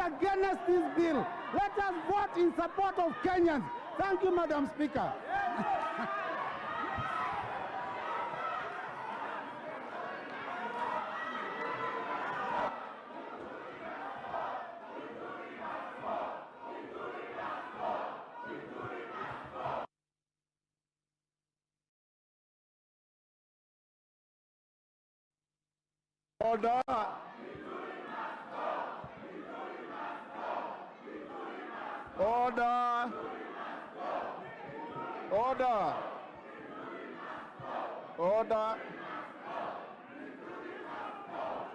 against this bill. Let us vote in support of Kenyans. Thank you, Madam Speaker. Order. Order. Order. Order.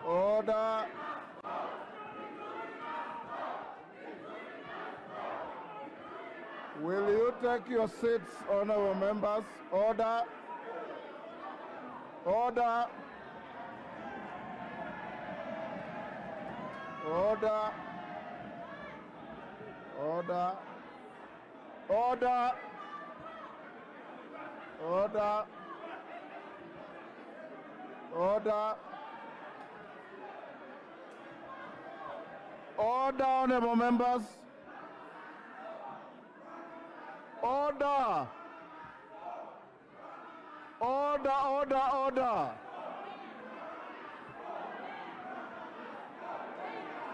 Order. Will you take your seats, honorable members? Order. Order. Order. Order. Order. Order. Order. Order, honorable members. Order. Order, order, order.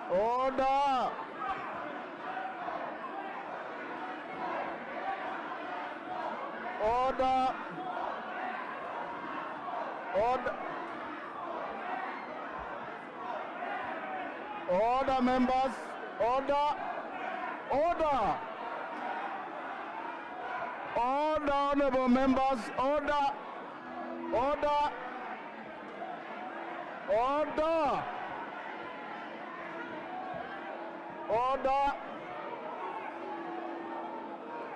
Order. Order. Order. Order, members. Order. Order. Order, honorable members. Order. Order. Order. Order.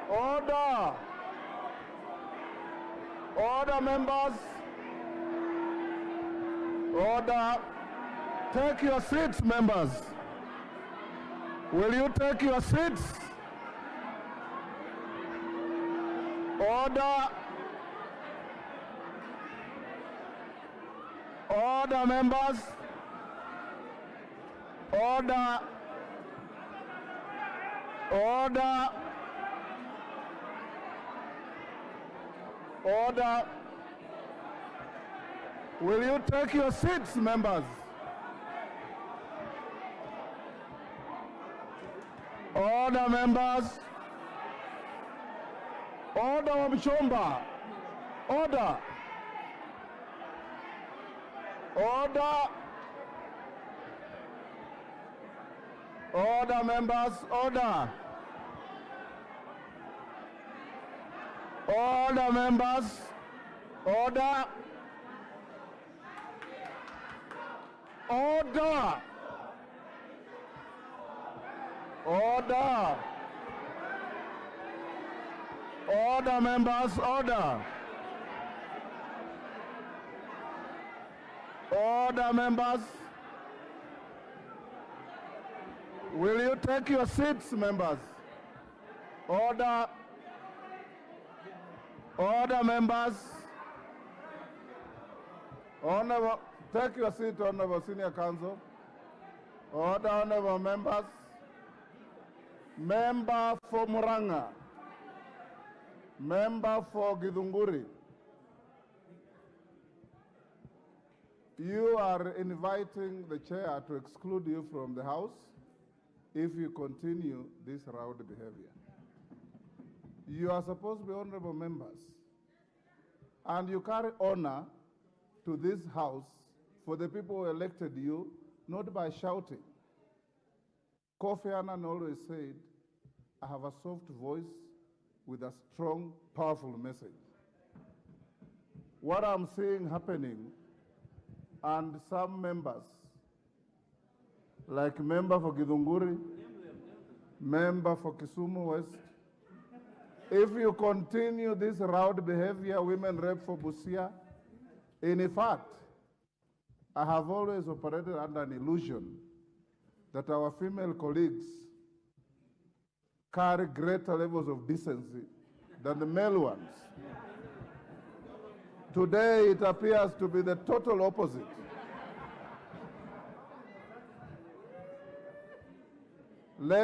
Order. Order, members. Order. Take your seats, members. Will you take your seats? Order. Order, members. Order. Order. Order. Will you take your seats, members? Order, members. Order, Wamchomba. Order. Order. Order, members. Order. Order, members. Order. Order. Order. Order, members. Order. Order, members. Will you take your seats, members? Order. Order, members. Honorable, take your seat, Honorable Senior Counsel. Order, honorable members. Member for Muranga. Member for Githunguri. You are inviting the chair to exclude you from the House if you continue this rowdy behavior. You are supposed to be honorable members, and you carry honor to this House for the people who elected you, not by shouting. Kofi Annan always said, I have a soft voice with a strong, powerful message. What I'm seeing happening, and some members, like member for Githunguri, member for Kisumu West, if you continue this rowdy behavior, women rape for Busia, in fact, I have always operated under an illusion that our female colleagues carry greater levels of decency than the male ones. Today, it appears to be the total opposite. Let